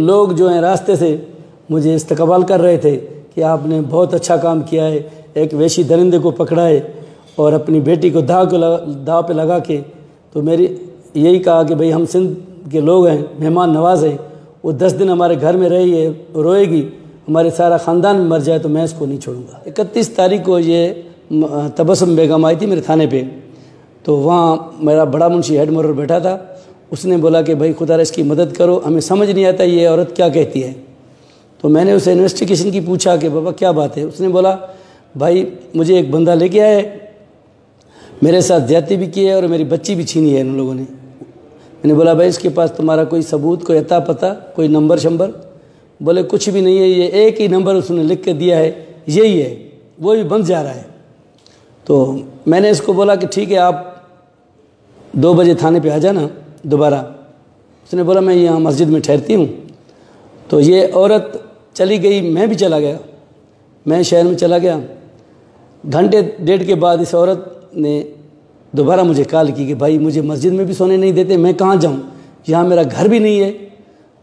लोग जो हैं रास्ते से मुझे इस्तकबाल कर रहे थे कि आपने बहुत अच्छा काम किया है, एक वैशी दरिंदे को पकड़ा है और अपनी बेटी को दाव पे लगा के। तो मेरी यही कहा कि भाई हम सिंध के लोग हैं, मेहमान नवाज हैं, वो 10 दिन हमारे घर में रही है, रोएगी, हमारे सारा ख़ानदान में मर जाए तो मैं इसको नहीं छोड़ूंगा। 31 तारीख को ये तबस्सुम बेगम आई थी मेरे थाने पे, तो वहाँ मेरा बड़ा मुंशी हेड मोरर बैठा था। उसने बोला कि भाई खुदा इसकी मदद करो, हमें समझ नहीं आता ये औरत क्या कहती है। तो मैंने उसे इन्वेस्टिगेशन की पूछा कि बाबा क्या बात है। उसने बोला भाई मुझे एक बंदा लेके आया है, मेरे साथ ज्यादती भी की है और मेरी बच्ची भी छीनी है इन लोगों ने। मैंने बोला भाई इसके पास तुम्हारा कोई सबूत, कोई अता पता, कोई नंबर शंबर? बोले कुछ भी नहीं है, ये एक ही नंबर उसने लिख के दिया है, यही है, वो भी बंद जा रहा है। तो मैंने इसको बोला कि ठीक है आप 2 बजे थाने पे आ जाना दोबारा। उसने बोला मैं यहाँ मस्जिद में ठहरती हूँ। तो ये औरत चली गई, मैं भी चला गया, मैं शहर में चला गया। घंटे डेढ़ के बाद इस औरत ने दोबारा मुझे कॉल की कि भाई मुझे मस्जिद में भी सोने नहीं देते, मैं कहाँ जाऊँ, यहाँ मेरा घर भी नहीं है,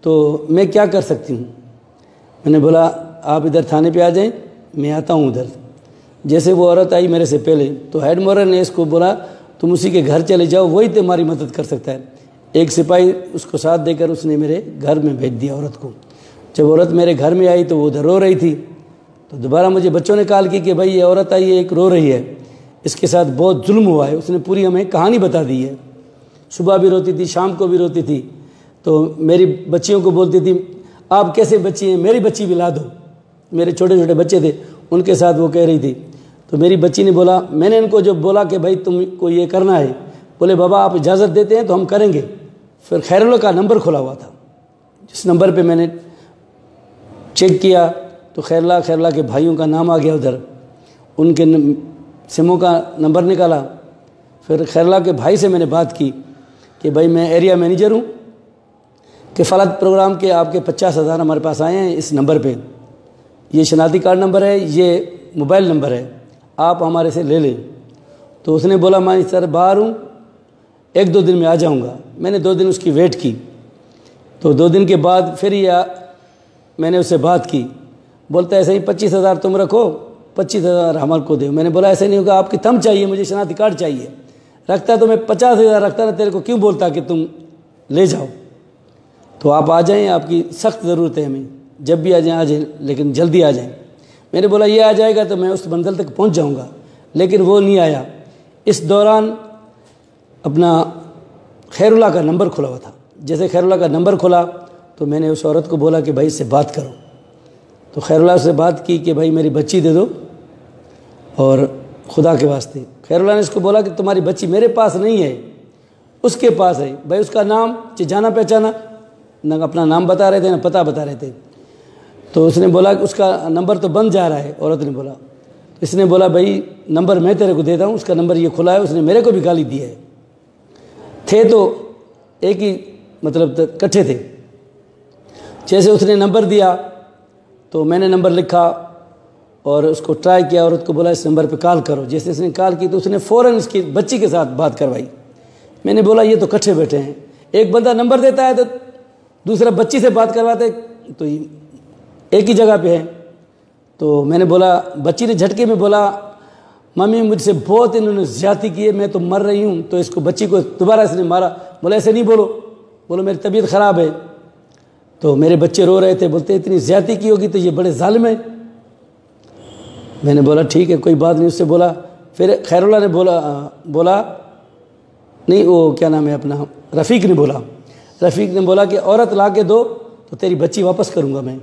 तो मैं क्या कर सकती हूँ। मैंने बोला आप इधर थाने पे आ जाएं, मैं आता हूँ उधर। जैसे वो औरत आई मेरे से पहले, तो हेड मोरर ने इसको बोला तुम उसी के घर चले जाओ, वही तुम्हारी मदद कर सकता है। एक सिपाही उसको साथ देकर उसने मेरे घर में भेज दिया औरत को। जब औरत मेरे घर में आई तो वो उधर रो रही थी। तो दोबारा मुझे बच्चों ने कॉल की कि भाई ये औरत आई है, एक रो रही है, इसके साथ बहुत जुल्म हुआ है। उसने पूरी हमें कहानी बता दी है, सुबह भी रोती थी, शाम को भी रोती थी। तो मेरी बच्चियों को बोलती थी आप कैसे बच्ची हैं, मेरी बच्ची भी ला दो। मेरे छोटे छोटे बच्चे थे, उनके साथ वो कह रही थी। तो मेरी बच्ची ने बोला, मैंने इनको जब बोला कि भाई तुमको ये करना है, बोले बाबा आप इजाज़त देते हैं तो हम करेंगे। फिर खैरुल्लाह का नंबर खुला हुआ था, जिस नंबर पे मैंने चेक किया तो खैरुल्लाह के भाइयों का नाम आ गया उधर। उनके सिमों का नंबर निकाला। फिर खैरुल्लाह के भाई से मैंने बात की कि भाई मैं एरिया मैनेजर हूँ, किफ़ालत प्रोग्राम के आपके 50,000 हमारे पास आए हैं इस नंबर पे, ये शनाख्ती कार्ड नंबर है, ये मोबाइल नंबर है, आप हमारे से ले लें। तो उसने बोला मैं सर बाहर हूँ, 1-2 दिन में आ जाऊँगा। मैंने 2 दिन उसकी वेट की। तो 2 दिन के बाद फिर मैंने उससे बात की। बोलता है ऐसे ही 25,000 तुम रखो, 25,000 हमारे को दो। मैंने बोला ऐसे नहीं होगा, आपकी थंब चाहिए, मुझे शनाख्ती कार्ड चाहिए। रखता तो मैं 50,000 रखता ना, तेरे को क्यों बोलता कि तुम ले जाओ। तो आप आ जाएं, आपकी सख्त ज़रूरत है हमें, जब भी आ जाएं, लेकिन जल्दी आ जाएं। मैंने बोला ये आ जाएगा तो मैं उस मंजिल तक पहुंच जाऊंगा, लेकिन वो नहीं आया। इस दौरान अपना खैरुल्लाह का नंबर खुला हुआ था। जैसे खैरुल्लाह का नंबर खुला तो मैंने उस औरत को बोला कि भाई इससे बात करो। तो खैरुल्लाह से बात की कि भाई मेरी बच्ची दे दो और खुदा के वास्ते। खैरुल्लाह ने इसको बोला कि तुम्हारी बच्ची मेरे पास नहीं है, उसके पास है। भाई उसका नाम जाना पहचाना न, अपना नाम बता रहे थे ना पता बता रहे थे। तो उसने बोला कि उसका नंबर तो बंद जा रहा है, औरत ने बोला। तो इसने बोला भाई नंबर मैं तेरे को देता हूँ, उसका नंबर ये खुला है, उसने मेरे को भी गाली दी है। थे तो एक ही मतलब इकट्ठे थे। जैसे उसने नंबर दिया तो मैंने नंबर लिखा और उसको ट्राई किया, औरत को बोला इस नंबर पे कॉल करो। जैसे इसने कॉल की तो उसने फ़ौरन इसकी बच्ची के साथ बात करवाई। मैंने बोला ये तो इकट्ठे बैठे हैं, एक बंदा नंबर देता है तो दूसरा बच्ची से बात करवाते, तो एक ही जगह पे है। तो मैंने बोला, बच्ची ने झटके में बोला मम्मी मुझसे बहुत इन्होंने ज़्यादती की है, मैं तो मर रही हूँ। तो इसको बच्ची को दोबारा इसने मारा। बोला ऐसे नहीं बोलो मेरी तबीयत ख़राब है। तो मेरे बच्चे रो रहे थे, बोलते इतनी ज़्यादती की होगी तो ये बड़े जालिम है। मैंने बोला ठीक है कोई बात नहीं। उससे बोला, फिर खैरुल्लाह ने बोला नहीं, वो क्या नाम है अपना, रफ़ीक ने बोला कि औरत ला के दो तो तेरी बच्ची वापस करूँगा मैं।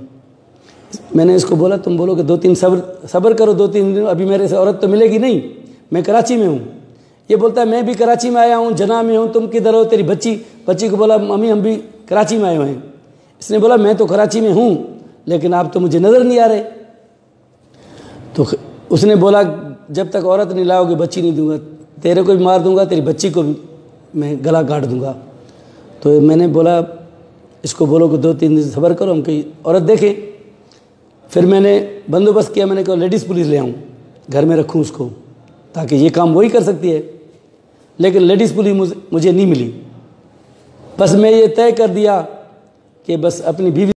मैंने इसको बोला तुम बोलो कि 2-3 सब्र करो, 2-3 दिन, अभी मेरे से औरत तो मिलेगी नहीं, मैं कराची में हूँ। ये बोलता है मैं भी कराची में आया हूँ, जना में हूँ, तुम किधर हो, तेरी बच्ची को बोला मम्मी हम भी कराची में आए हुए हैं। इसने बोला मैं तो कराची में हूँ लेकिन आप तो मुझे नज़र नहीं आ रहे। तो उसने बोला जब तक औरत नहीं लाओगे बच्ची नहीं दूंगा, तेरे को भी मार दूंगा, तेरी बच्ची को भी मैं गला काट दूंगा। तो मैंने बोला इसको बोलो कि 2-3 दिन सब्र करो, हम कोई औरत देखें। फिर मैंने बंदोबस्त किया, मैंने कहा लेडीज़ पुलिस ले आऊँ, घर में रखूँ उसको, ताकि ये काम वही कर सकती है। लेकिन लेडीज़ पुलिस मुझे नहीं मिली। बस मैं ये तय कर दिया कि बस अपनी बीवी